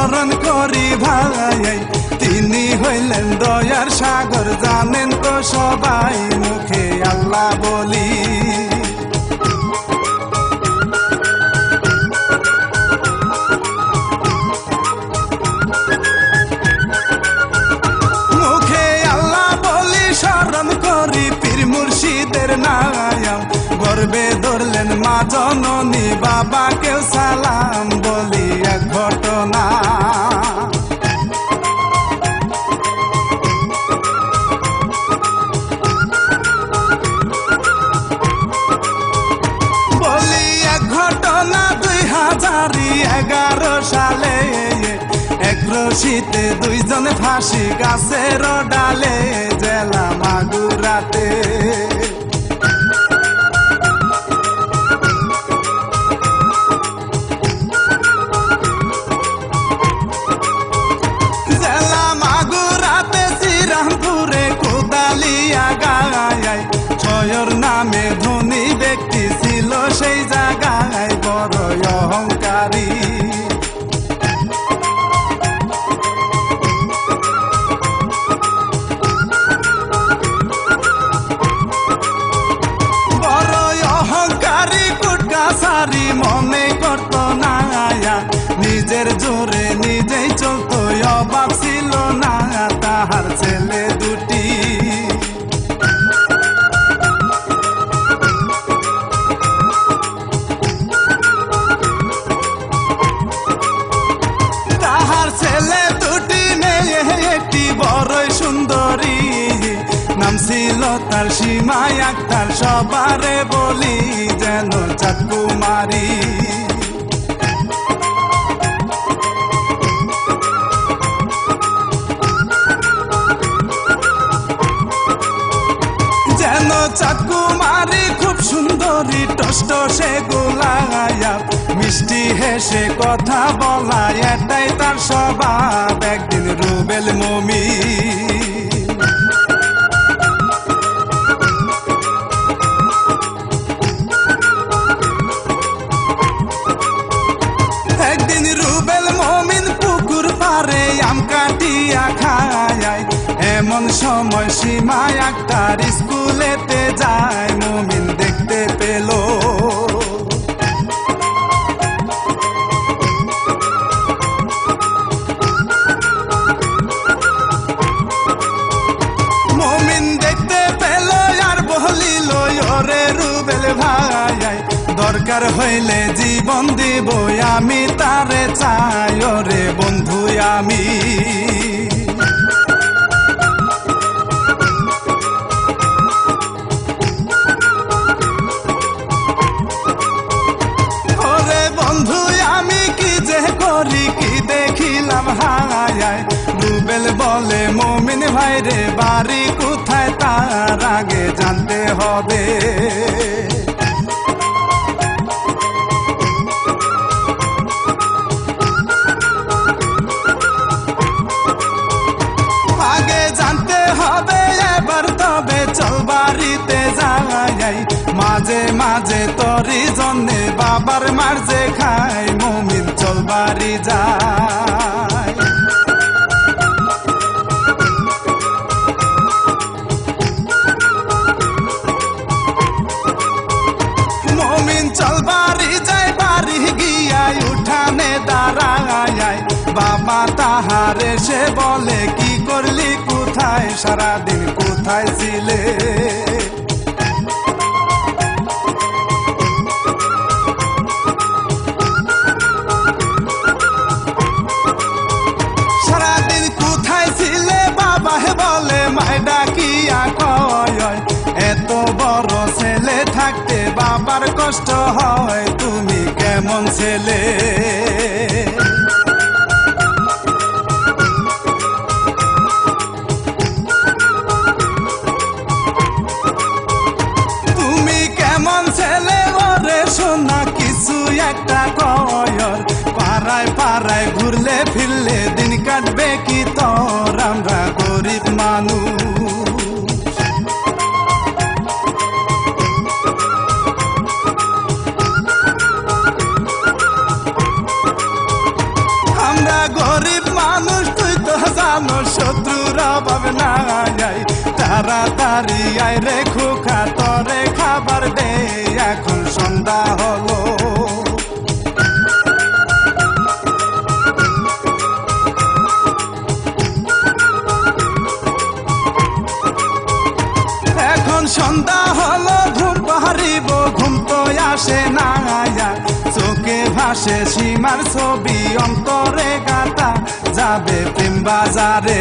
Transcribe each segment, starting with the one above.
স্মরণ করি ভাই, তিনি হইলেন দয়ার সাগর, জানেন তো সবাই, মুখে আল্লাহ বলি। মুখে আল্লাহ বলি, স্মরণ করি পীর মুর্শিদের নাম, গর্বে ধরলেন মা জননী, বাবাকেও সালাম বলি এক ঘটনা। বলি এক ঘটনা 2011 সালে, এক রশিতে দুইজন ফাঁসি গাছের ডালে, জেলা মাগুরাতে। জেলা মাগুরাতে শ্রীরামপুরে কোদালিয়া গায়, ছয়র নামে ধনী ব্যক্তি ছিল সেই জায়গায়, বড় অহংকারী। বড় অহংকারী, কুটকাছারি মনে করত না, নিজের জোরে নিজেই চলতো, অভাব ছিল না তাহার ছেলে দুটি। তাহার ছেলে দুটি মেয়ে, একটি বড়ই সুন্দরী, নাম ছিল তার সীমা আক্তার, সবারে বলি যেন চাঁদকুমারী। যেন চাঁদকুমারী, খুব সুন্দরী, টসটসে গোলায়া, মিষ্টি হেসে কথা বলা, এটাই তার স্বভাব। একদিন রুবেল মুমিন পুকুর পারে আম কাটিয়া খায়, এমন সময় সীমা আক্তার স্কুলেতে যায়, মুমিন দেখতে পেল। মুমিন দেখতে পেল আর বলিল, ওরে রুবেল ভাই, দরকার হইলে জীবন দিব আমি, তারে চাই ওরে বন্ধু আমি। ওরে বন্ধু আমি কি যে করি, কি দেখিলাম হায়, রুবেল বলে মুমিন ভাই রে, বাড়ি কোথায় তার আগে জানতে হবে। আগে জানতে হবে এবার, তবে চল বাড়িতে যাই, মাঝে মাঝে তোরি জন্যে বাবার মার্জে খাই, মুমিন চল বাড়ি যায়। মুমিন চল বাড়ি যায়, বাড়ি গিয়াই উঠানে দাঁড়ায়, বাবা তাহার এসে বলে, কি করলি কোথায়, সারাদিন কোথায় ছিলে। সারাদিন কোথায় ছিলে, বাবা বলে মাই ডাকিয়া কয়, এত বড় ছেলে থাকতে বাবার কষ্ট হয়, তুমি কেমন ছেলে। তুমি কেমন ছেলে ওরে শোনা, কিছু একটা কয়, পাড়ায় পাড়ায় ঘুরলে ফিরলে দিন কাটবে কি তোর, আমরা গরিব মানুষ। আমরা জানো শত্রুর অভাব নাই, তাড়াতাড়ি আয় রে খোকা তরে খাবার দে, এখন সন্ধ্যা হলো। এখন সন্ধ্যা হলো ঘুম পাহারিব, ঘুম তো আসে না, চোখে ভাসে সীমার ছবি, অন্তরে গাতা যাবে প্রেম বাজারে।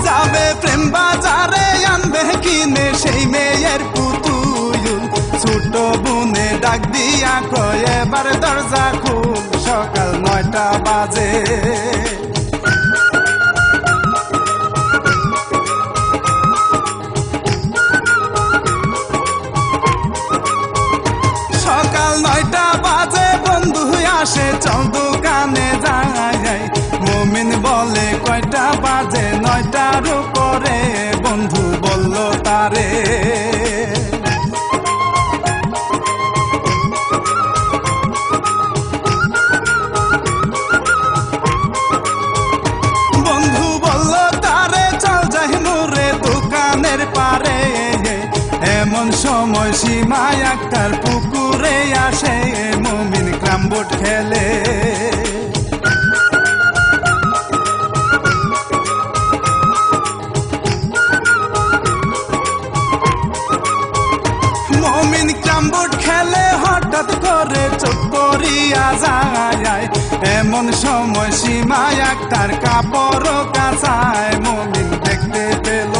যাবে প্রেম বাজারে, আনবে কিনে সেই মেয়ের পুতুল, ছোট বুনে ডাক দিয়া কয় এবার দরজা খুল, সকাল 9টা বাজে। সকাল 9টা বাজে বন্ধু আসে, চল দোকানে যাই। মুমিন বলে কয়টা বাজে, 9টার উপরে, বন্ধু বলল তারে। বন্ধু বলল তারে চল যাই মোরে দোকানের পারে, এমন সময় সীমা একটার পুকুরে আসে, মুমিন ক্রামবোর্ড খেলে। মুমিন ক্রামবোর্ড খেলে হঠাৎ করে চোখ করিয়া যায়, এমন সময় সীমা একটার কাপড় কাচায়, মুমিন দেখতে পেল।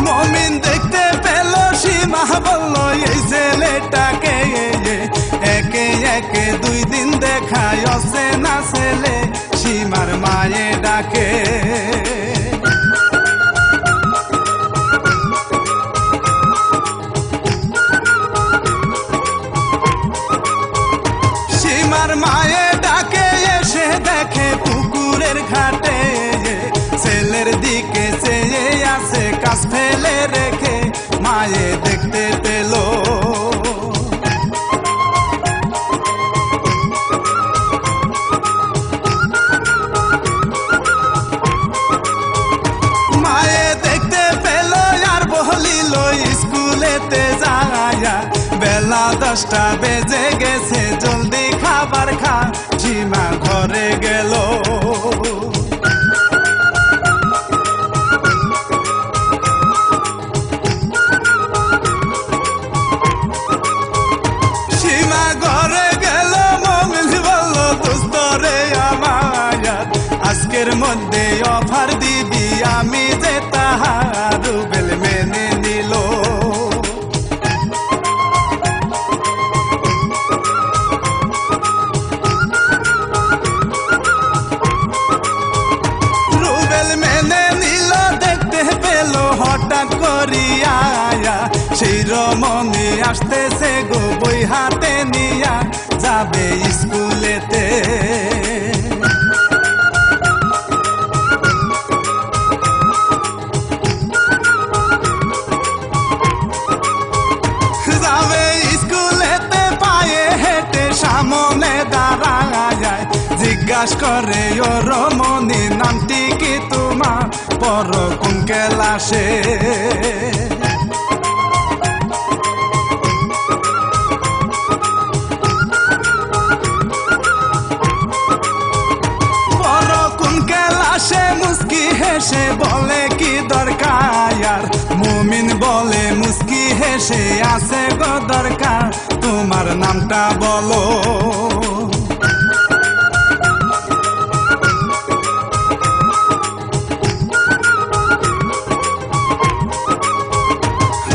মুমিন দেখতে পেল, সীমা বলল এই ছেলেটাকে, একে একে 2 দিন দেখায় অচেনা ছেলে, সীমার মায়ে ডাকে। সীমার মায়ে ডাকে, এসে দেখে পুকুরের ঘাটে, ছেলের দিকে চেয়ে আছে কাছ ফেলে রেখে, মায়ে দেখতে পেল। মায়ে দেখতে পেল আর বলিল স্কুলেতে যায়া, বেলা 10টা বেজে গেছে, জলদি খাবার খা। সীমা ঘরে গেল। সীমা ঘরে গেল, মুমিন বলল দোস্তরে আমার, আজকের মধ্যে অফার দিবি আমি যে তাহার, রুবেল মেনে নিল। রুবেল মেনে নিল, দেখতে পেল হঠাৎ করিয়া সেই রমণী আসতেছে গো, বই হাতে নিয়া যাবে স্কুলেতে। যাবে স্কুলেতে পায়ে হেঁটে সামনে দাঁড়ায়, জিজ্ঞাসা করে ও রমণী নামটি কি তোমার, পড়ো কোন ক্লাসে। পড়ো কোন ক্লাসে, মুস্কি হেসে বলে কি দরকার, মুমিন বলে মুস্কি হেসে আছে গো দরকার, তোমার নামটা বলো।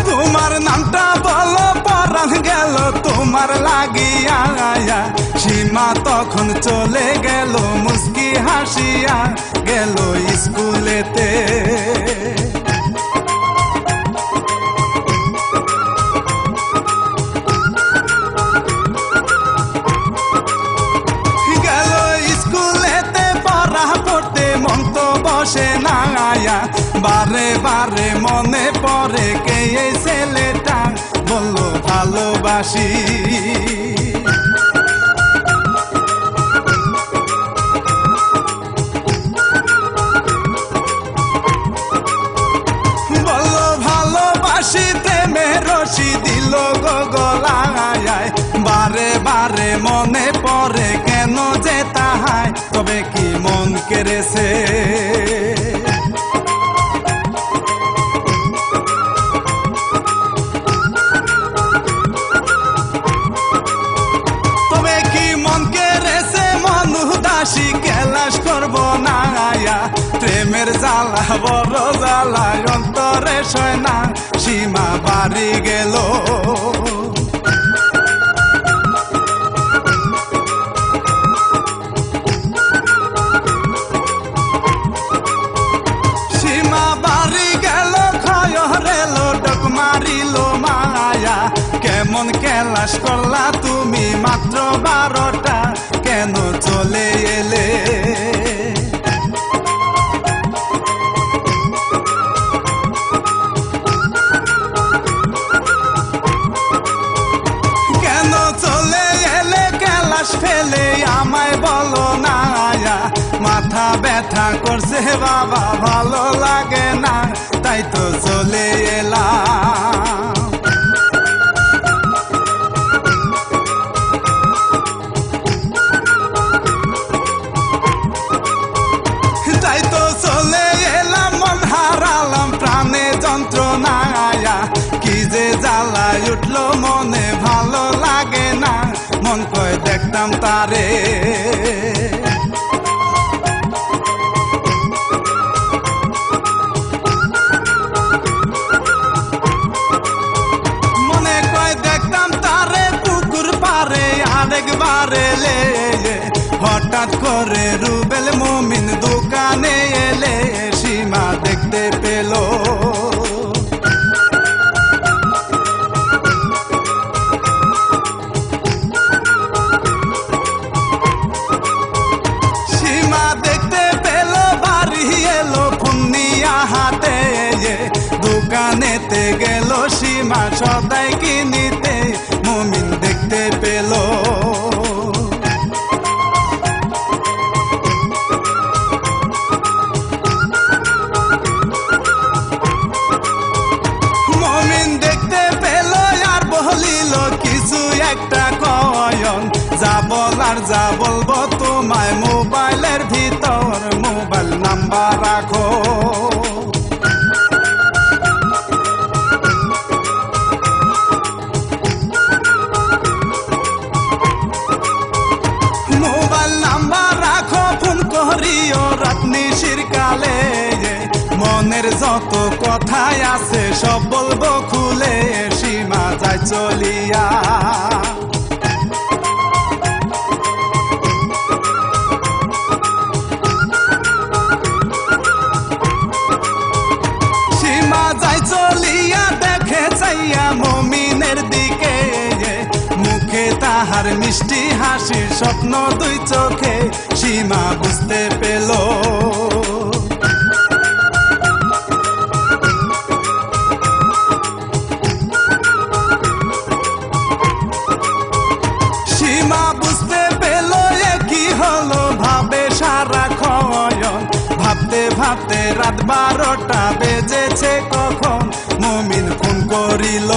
তোমার নামটা বলো, পরাণ গেল তোমার লাগিয়া। সীমা তখন চলে গেল, মুস্কি হাসিয়া গেল স্কুলেতে। গেল বসে না আয়া বারে বারে মনে পড়ে কে এই ছেলেটা বললো ভালোবাসি বললো ভালোবাসি প্রেমের রশি দিল গো গলায় বারে বারে মনে পড়ে কেন যে তাহাই তবে কি মন কেড়েছে তবে কি মন কেড়েছে মন উদাসী কেলাস করবো না আয়া প্রেমের জ্বালা বড় জ্বালা অন্তরে সয় না সীমা বাড়ি গেল কেমন কেলাস করলা তুমি মাত্র 12টা কেন চলে এলে কেন চলে এলে কেলাস ফেলে আমায় বলো না মাথা ব্যথা করছে বাবা ভালো লাগে না তাই তো চলে এলাম কি যে জ্বালায় উঠলো মনে ভালো লাগে না মন কয় দেখতাম তারে মনে কয় দেখতাম তারে পুকুর পারে আরেকবারে লে হঠাৎ করে রুবেল মুমিন দোকানে এলে সীমা দেখতে পেল দোকানেতে গেল সীমা সদাই কিনিতে মুমিন দেখতে পেল মুমিন দেখতে পেল আর বলিল কিছু একটা কয়ন যা বলার যা বলবো তোমায় মোবাইলের ভিতর মোবাইল নাম্বার রাখো রাতনিশির কালে মনের যত কথাই আছে সব বলবো খুলে সীমা যায় চলিয়া সীমা যায় চলিয়া দেখে চাইয়া মুমিনের দিকে মুখে তাহার মিষ্টি হাসির স্বপ্ন দুই চোখে সীমা বুঝতে পেল সীমা বুঝতে পেল কি হলো ভাবে সারা ক্ষয়ন ভাবতে ভাবতে রাত 12টা বেজেছে কখন মুমিন ফোন করিল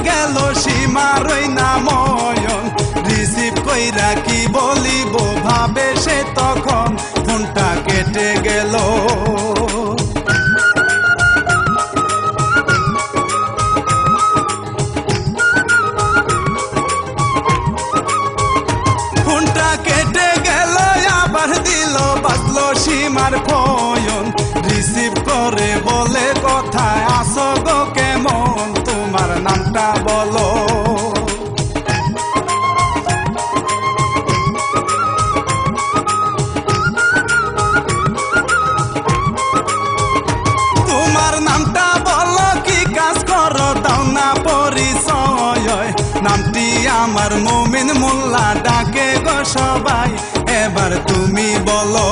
গেল সীমার নাময়ন রিসিভ কইরা কি বলিব ভাবে সে তখন ফোনটা কেটে গেল ফোনটা কেটে গেল আবার দিল বাজলো সীমার ফোন রিসিভ করে বলে কথায় আসো গো কেমন তোমার নামটা বলো তোমার নামটা বলো সবাই, এবার তুমি বলো।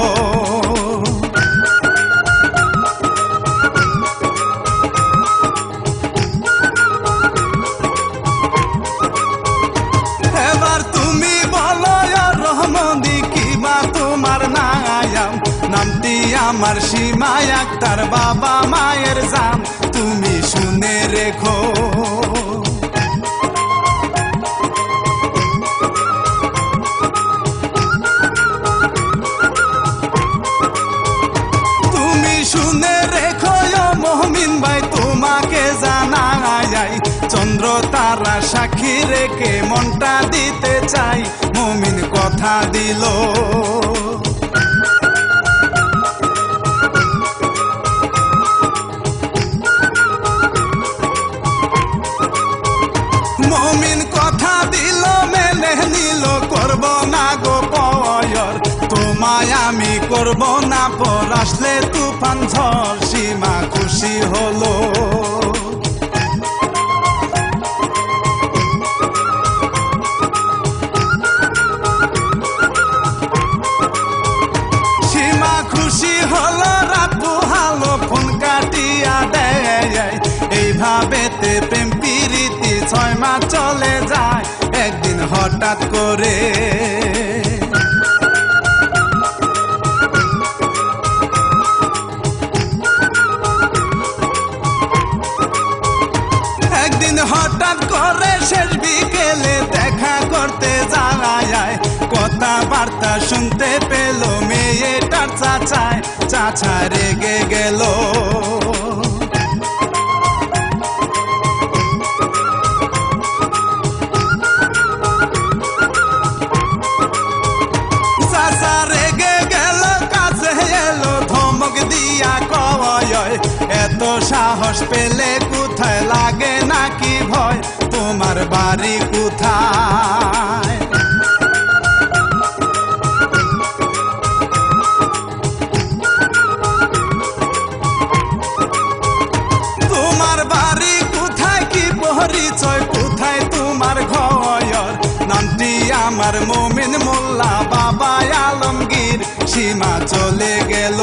এবার তুমি বলো রহমনি কিবা তোমার নাম, নামটি আমার সীমা আক্তার, বাবা মায়ের জান, তুমি শুনে রেখো। তুমি শুনে রেখো মহমিন ভাই, তোমাকে জানাই চন্দ্র তারা সাক্ষী রেখে মনটা দিতে চাই, মমিন কথা দিল। মমিন কথা দিল, মেনে নিল, করব না গো পয়র, তোমায় আমি করব না পর, আসলে তুফান ঝড়, সীমা খুশি হলো। সীমা খুশি হলো, রাত পোহালো, ফোন কাটিয়া দেয়, এইভাবেতে প্রেম প্রীতি 6 মাস চলে যায়, একদিন হঠাৎ করে হঠাৎ করে শেষ বিকেলে দেখা করতে যায়, কথাবার্তা শুনতে পেল মেয়েটার চাচায়, চাচা রেগে গেল। চাচা রেগে গেল, কাছে এলো, ধমক দিয়া কয়, এত সাহস পেলে কোথায়, লাগে নাকি ভয়, তোমার বাড়ি কোথায়? তোমার বাড়ি কোথায়, কি পরিচয়, কোথায় তোমার ঘর? নামটি আমার মমিন মোল্লা, বাবা আলমগীর, সীমা চলে গেল।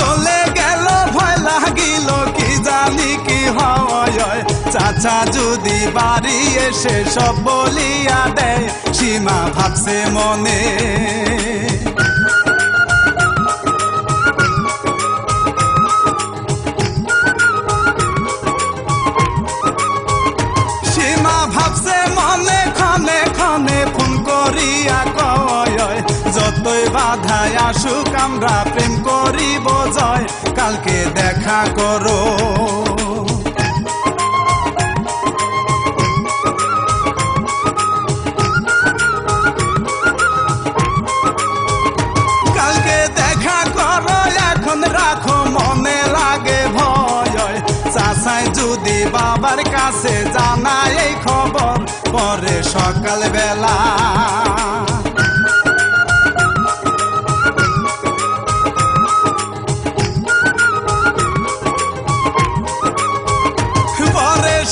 চলে গেল, ভয় লাগিল, কি জানি কি হয়, চাচা যদি বাড়ি এসে সব বলিয়া দেয়, সীমা ভাবছে মনে। সীমা ভাবছে মনে, ক্ষণে ক্ষণে ফোন করিয়া কয়, যতই বাধায় আসুক আমরা প্রেম করিব জয়, কালকে দেখা করো। কালকে দেখা করো, এখন রাখো, মনে লাগে ভয়, চাচাই যদি বাবার কাছে জানায় এই খবর, পরে সকাল বেলা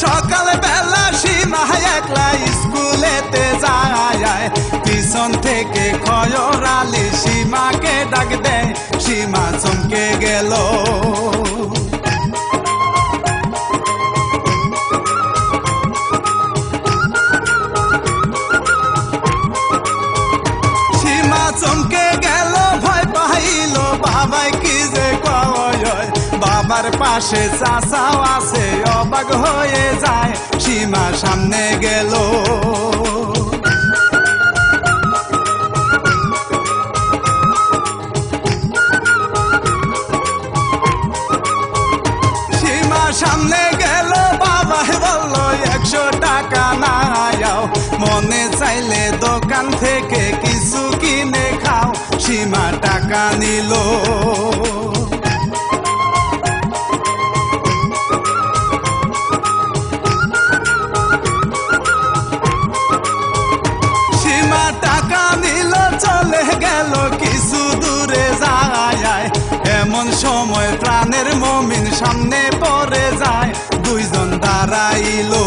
সকাল বেলা সীমা একলা স্কুলেতে যায়, পিছন থেকে খয়র আলী সীমাকে ডাক দেয়, সীমা চমকে গেল। সীমা চমকে গেল, ভয় পাইল, বাবাই কি যে কয়, বাবার পাশে চাচাও আছে, অবাক হয়ে যায়, সীমা সামনে গেল। সীমা সামনে গেল, বাবা বলল 100 টাকা নাও, মনে চাইলে দোকান থেকে কিছু কিনে খাও, সীমা টাকা নিল। সামনে পড়ে যায়, দুইজন দাঁড়াইলো।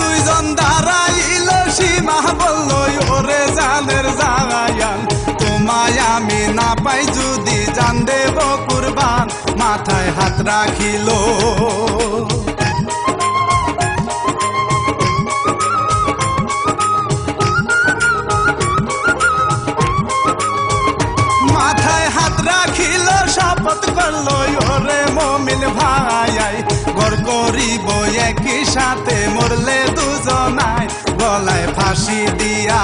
দুইজন দাঁড়াইলো, সীমা বলল ওরে জানের জায়ান, তোমায় আমি না পাই যদি জান দেব কুরবান, মাথায় হাত রাখিল। মাথায় হাত রাখিল, শপথ করলো ওরে মমিন ভাই, ঘর করিব একই সাথে, মরলে দুজনায় গলায় ফাঁসি দিয়া।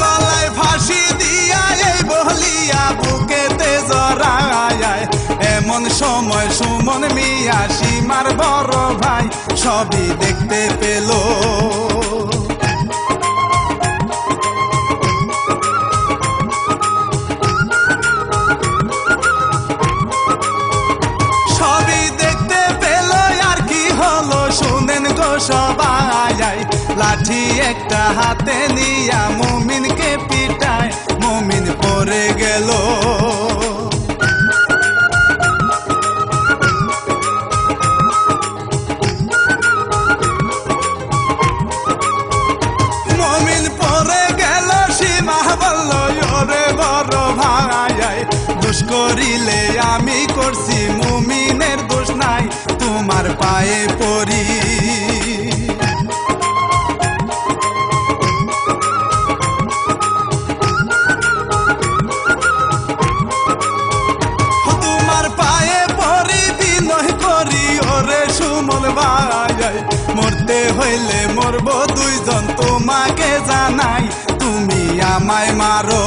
গলায় ফাঁসি দিয়া এই বলিয়া বুকেতে জড়ায়, এমন সময় সুমন মিয়া সীমার বড় ভাই সবই দেখতে পেল। সবই দেখতে পেল, আর কি হলো শুনেন গো সবাই, লাঠি একটা হাতে নিয়া মুমিনকে পিটায়, মুমিন পড়ে গেল। মুমিন পড়ে গেল, সীমা বলল ওরে বড় ভাই, দোষ করিলে আমি করছি, মুমিনের দোষ নাই, তোমার পায়ে পড়ি। তোমার পায়ে পড়ি, বিনয় করি ওরে সুমন ভাই, মরতে হইলে মরব দুইজন, তোমাকে জানাই তুমি আমায় মারো।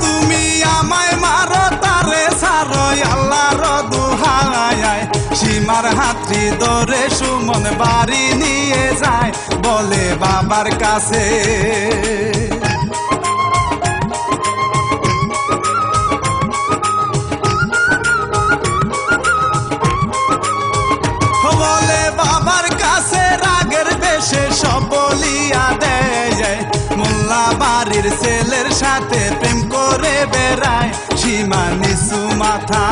তুমি আমায় মারো, তারে সারো আল্লাহর দুহাই, সীমার হাতটি ধরে সুমন বাড়ি নিয়ে যায়, বলে বাবার কাছে। বলে বাবার কাছে রাগের বেশে সব বলিয়া দেয়, মোল্লা বাড়ির ছেলের সাথে প্রেম করে বেড়ায়, সীমা নিচু মাথা।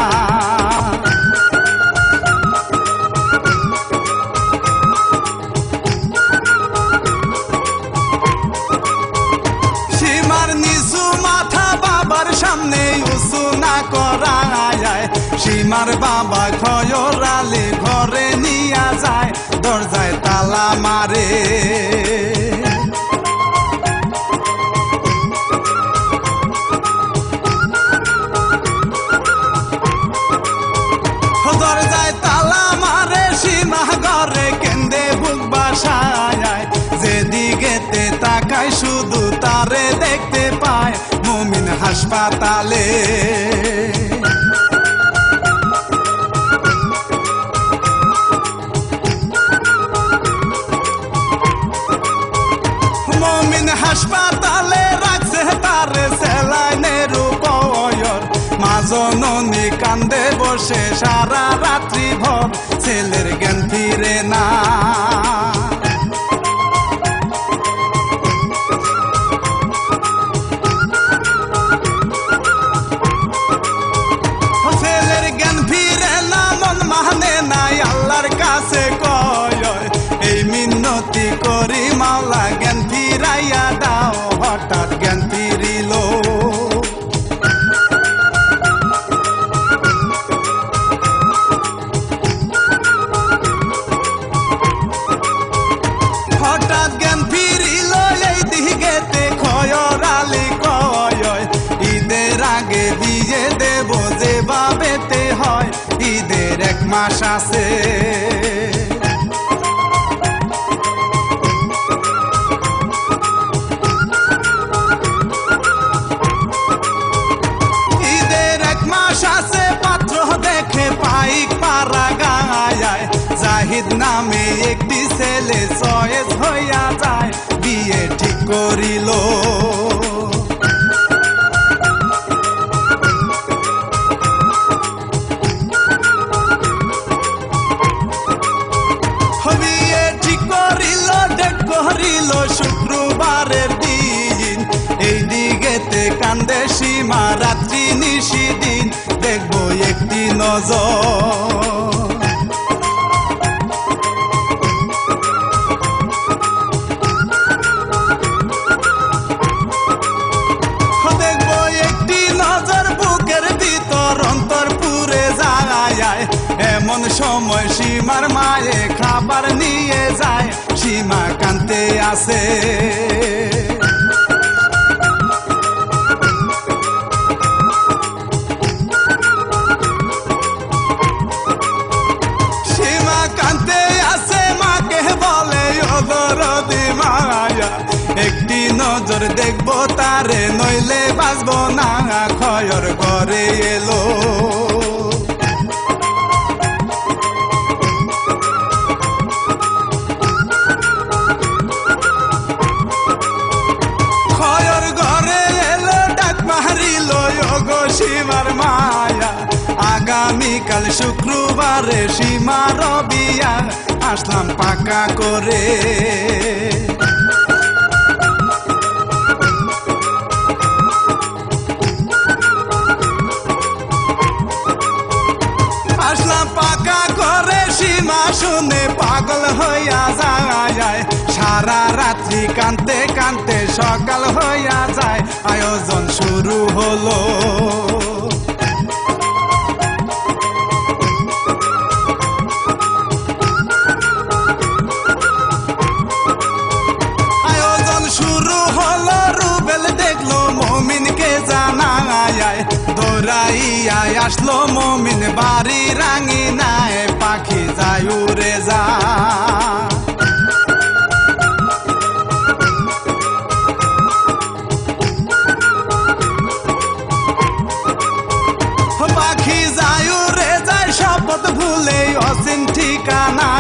সীমার নিচু মাথা বাবার সামনে উঁচু না করায়, সীমার বাবা খয়রালি ঘরে নিয়া যায়, দরজায় তালা মারে। দরজায় তালা মারে, সীমা ঘরে কেন্দে বুক বাসায়, যেদিকেতে তাকায় শুধু তারে দেখতে পায়, মুমিন হাসপাতালে। মুমিন হাসপাতালে রাখছে তারে সেলাইনের উপর, মা জননী কান্দে বসে সারা রাত্রি ভর, ছেলের জ্ঞান ফিরে না। ছেলের জ্ঞান ফিরে না, মন মানে নাই, আল্লাহর কাছে কয় এই মিন্নতি করি, মাওলা জ্ঞান ফিরাইয়া দাও। হঠাৎ জ্ঞান ফিরিল, হঠাৎ জ্ঞান ফিরিল, এই দিকেতে খয়রালি কয় ঈদের আগে বিয়ে দেব, যেভাবেতে হয়, ঈদের 1 মাস আছে। ঈদের 1 মাস আছে, পাত্র দেখে পাইক পাড়া গায়, নজর। দেখবো একটি নজর বুকের ভিতর অন্তর পুরে যায়, এমন সময় সীমার মায়ে খাবার নিয়ে যায়, সীমা কাঁদতে আসে। সীমা কাঁদতে আসে, মাকে বলে ও দরদি মায়া, একটি নজর দেখবো তারে, নইলে বাঁচবো না। খয়র ঘরে এলো, খয়র ঘরে এলো, ডাক মারিল গো সীমার মায়া, আগামীকাল শুক্রবারে সীমার বিয়া, আসলাম পাকা করে। আসলাম পাকা করে, সীমা শুনে পাগল হইয়া যায়, সারা রাত্রি কাঁদতে কাঁদতে সকাল হইয়া যায়, আয়োজন শুরু হলো। আয়োজন শুরু হলো, রুবেল দেখলো মমিনকে জানায়, দৌড়াইয়া আসলো মমিন বাড়ি রাঙিনায়, পাখি যায় উড়ে যা। পাখি যায় উড়ে যায়, শপথ ভুলে অচিন ঠিকানা,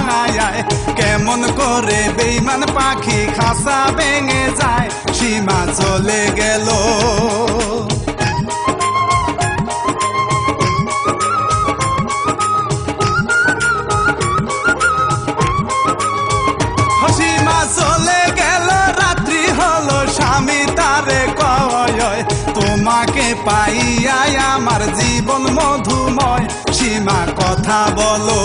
কেমন করে বেইমান পাখি খাসা ভেঙে যায়, সীমা চলে গেল। সীমা চলে গেল, রাত্রি হলো, স্বামী তারে কয়, তোমাকে পাইয়াই আমার জীবন মধুময়, সীমা কথা বলো।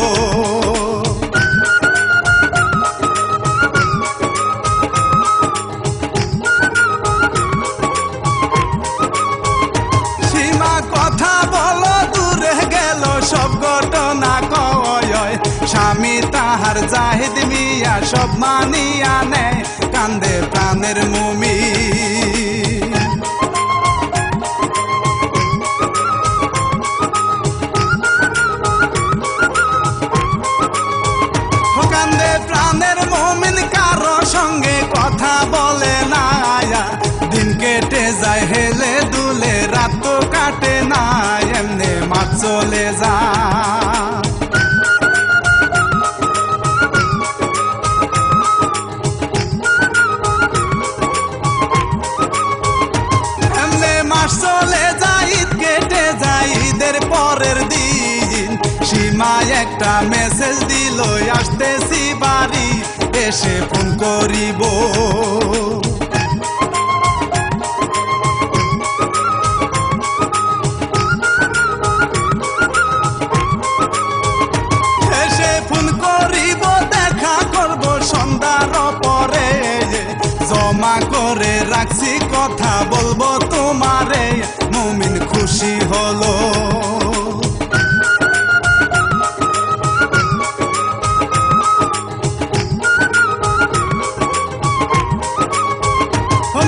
সীমা কথা বলো, দূরে গেল সব ঘটনা কয়, স্বামী তাহার জাহিদ মিয়া সব মানিয়া নেয়, কান্দে প্রাণের মুমিন। কান্দে প্রাণের মুমিন, কারো সঙ্গে কথা বলে না, দিন কেটে যায় হেলে দুলে, রাত তো কাটে না, এমনে মাছ চলে যায়। চলে যায়, ঈদ কেটে যায়, ঈদের পরের দিন সীমা একটা মেসেজ দিল, আসতেছি বাড়ি, এসে ফোন করিব। এসে ফোন করিব, দেখা করব সন্ধ্যার পরে, জমা করে রাখছি কথা বলবো তোমারে, মুমিন খুশি হলো।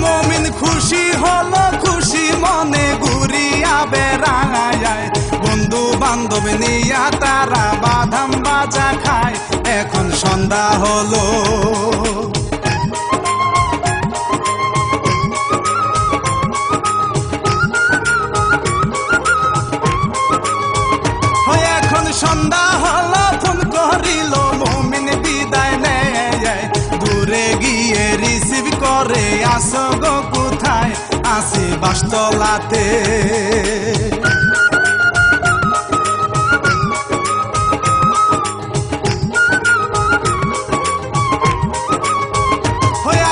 মুমিন খুশি হলো, খুশি মনে ঘুরিয়া বেড়ায়, বন্ধু বান্ধব নিয়া তারা বাদাম বাজা খায়, এখন সন্ধ্যা হলো। সন্ধ্যা হলো, ফোন করিল মুমিন বিদায় নেয়, দূরে গিয়ে রিসিভ করে, আসো গো কোথায়, আসি বাসতলাতে।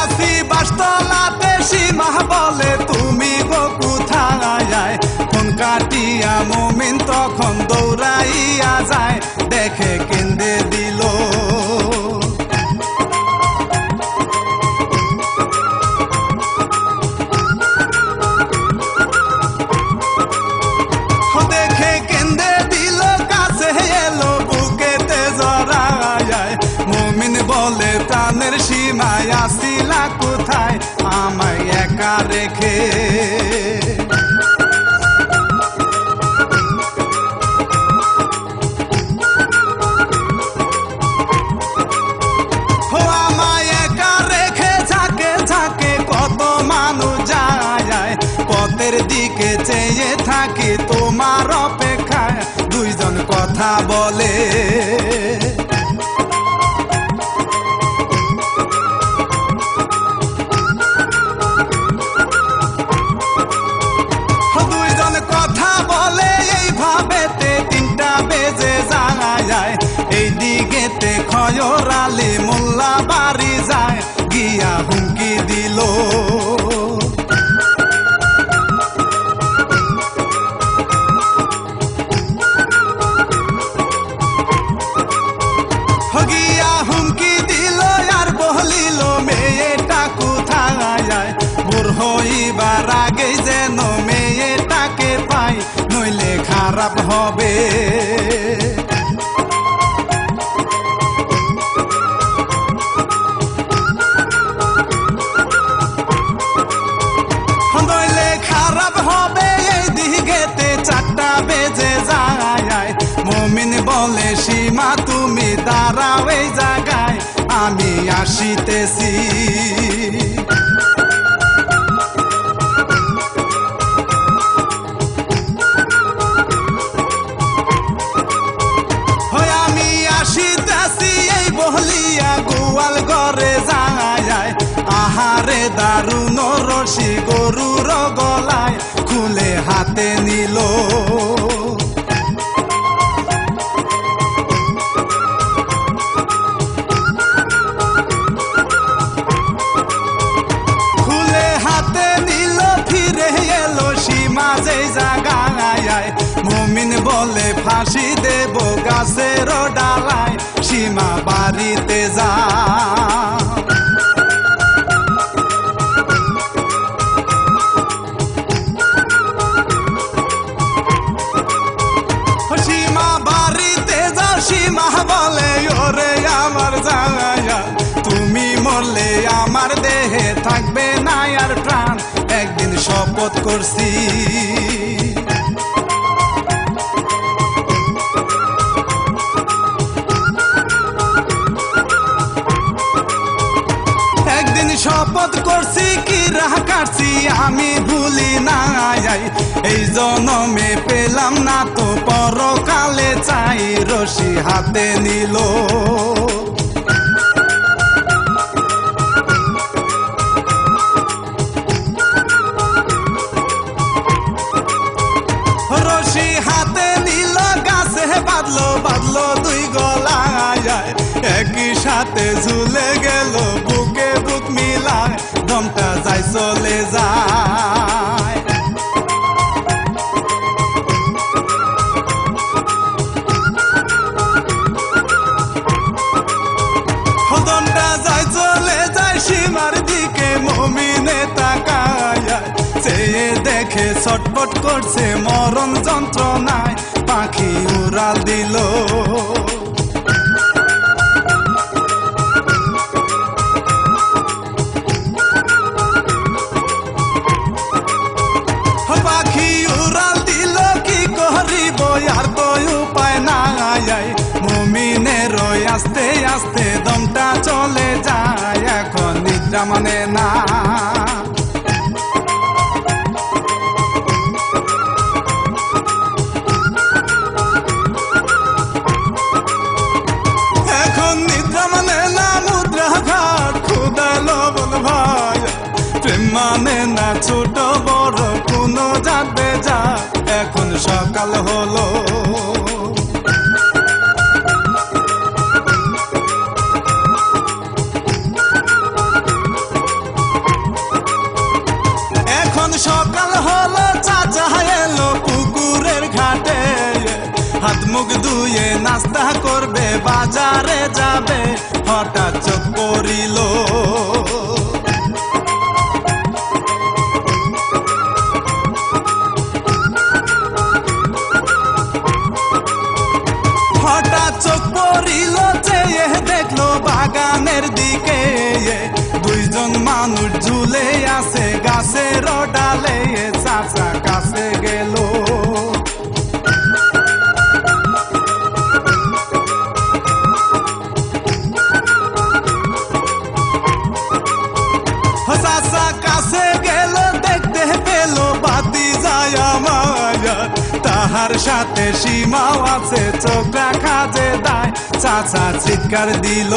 আসি বাসতলাতে, সীমা বলে তুমি গো কোথায়, ফোন কাটিয়া মুমিন তখন দৌড়া চাইয়া যায় দেখে কেন্দে দিল দেখে কেন্দে দিল কাছে এলো বুকেতে জড়ায় মুমিন বলে প্রাণের সীমায় আসিলা কোথায় আমায় একা রেখে দিকে চেয়ে থাকি তোমার অপেক্ষায় দুইজন কথা বলে দুইজন কথা বলে এইভাবেতে 3টা বেজে যায় এই দিকেতে খয়র আলী মোল্লা বাড়ি যায় গিয়া হুমকি দিল হইবার আগে যেন মেয়েটাকে পাই নইলে খারাপ হবে নইলে খারাপ হবে এই দিকেতে 4টা বেজে যায় মুমিন বলে সীমা তুমি দাঁড়াও এই জায়গায় আমি আসিতেছি গোয়াল ঘরে যায় আহারে দারুণ রশি গরুর গলায় খুলে হাতে নিল খুলে হাতে নিল ফিরে এলো সীমা যে জায়গায় মুমিন বলে ফাঁসি দেব গাছের ডালায় সীমা বাড়িতে যা সীমা বাড়িতে যাও সীমা বলে ওরে আমার জায়া তুমি মরলে আমার দেহে থাকবে না আর প্রাণ একদিন শপথ করছি শপথ করছি কি রাহ কাটছি আমি ভুলি না যাই এই জনমে পেলাম না তো পরকালে চাই রশি হাতে নিল রশি হাতে নিল গাছে বাঁধলো 2 গলায় একই সাথে ঝুলে গেল বুকে বুক মিলায় দমটা যায় চলে যায় দমটা যায় চলে যায় সীমার দিকে মুমিনে তাকায় চেয়ে দেখে ছটফট করছে মরণ যন্ত্রণায় পাখি উড়াল দিল পাখি উড়াল দিল কি করিব আর তো উপায় নাই মুমিনের আস্তে আস্তে দমটা চলে যায় এখন নিদ্রা মানে না এখন নিদ্রা মানে না মুদ্রা ঘাট খুদা লবণ ভাই প্রেম মানে না ছোট বড় কোনো যাবে যা এখন সকাল হলো সকাল হলো চাচা এলো পুকুরের ঘাটে হাত মুখ ধুয়ে নাস্তা করবে, বাজারে যাবে, হঠাৎ চোখ পড়িল চোখ পড়িল চেয়ে দেখলো বাগানের দিকে, দুইজন মানুষ ঝুলে আছে গাছের ডালে। চাচা কাছে গেল, চাচা কাছে গেল, দেখতে পেল বাতি যায় মায়া, তাহার সাথে সীমাও আছে, চোখ রাখা যে দায়। চাচা চিৎকার দিল,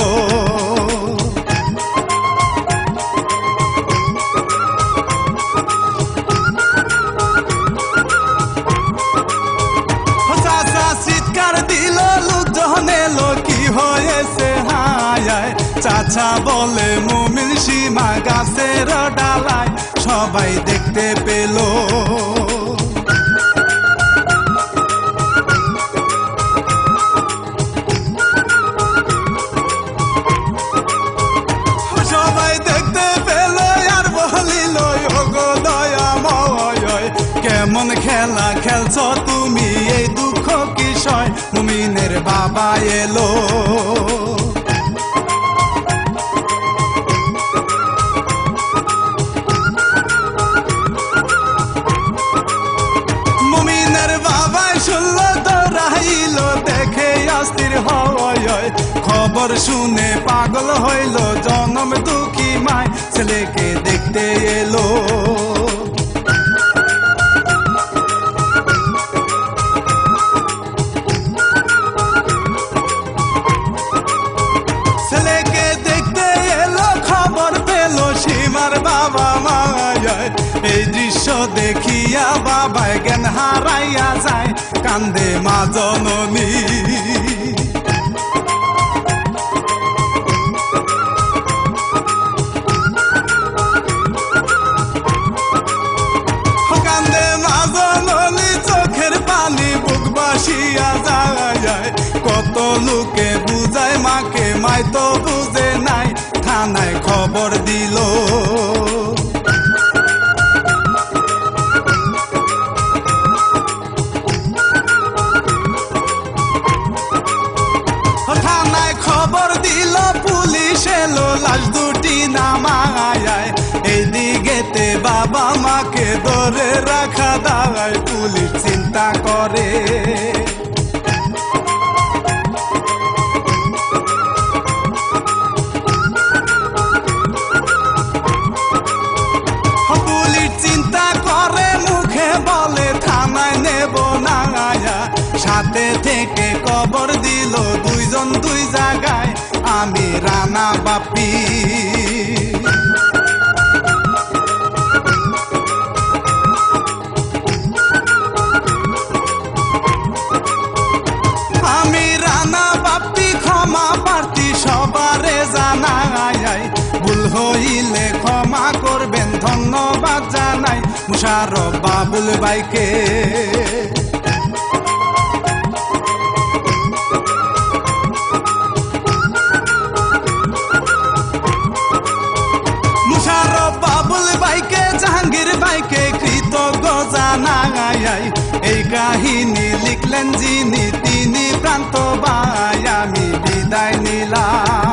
চাচা চিৎকার দিল, লোকজন এলো, কি হয়েছে হায়? চাচা বলে মুমিন সীমা গাছের ডালায়, সবাই দেখতে পেল। সবাই দেখতে পেল আর বলিল, ওগো দয়াময়, কেমন খেলা খেলছ তুমি, এই দুঃখ কিসয়? মুমিনের বাবা এলো, মুমিনের বাবাই শুনল, দৌড়াইল, দেখে অস্থির হয়, খবর শুনে পাগল হইল, জনম দুঃখী মায় ছেলেকে দেখতে এলো। ছেলেকে দেখতে এলো, খবর পেল সীমার বাবা মায়। এই দৃশ্য দেখিয়া বাবায় জ্ঞান হারাইয়া যায়, কান্দে মা জননী। কান্দে মা জননী, চোখের পানি বুক বাসিয়া যায়, কত লোকে বুঝায় মাকে, মাই তো বুঝে নাই, থানায় খবর দিল। থানায় খবর দিল, পুলিশ এলো, লাশ দুটি নামায়, এইদিকেতে বাবা মাকে ধরে রাখা দায়। পুলিশ চিন্তা করে, পুলিশ চিন্তা করে, মুখে বলে থানায় নেব না, সাথে থেকে কবর দিল, দুইজন দুই জায়গায়, আমি রানা বাপি। আমি রানা বাপি, ক্ষমা প্রার্থী সবারে জানাই, ভুল হইলে ক্ষমা করবেন, ধন্যবাদ জানাই মুশারফ বাবুল ভাইকে। মুশারফ বাবুল ভাইকে, জাহাঙ্গীর ভাইকে কৃতজ্ঞ জানাই, এই কাহিনী লিখলেন যিনি, তিনি প্রান্ত ভাই। আমি বিদায় নিলাম।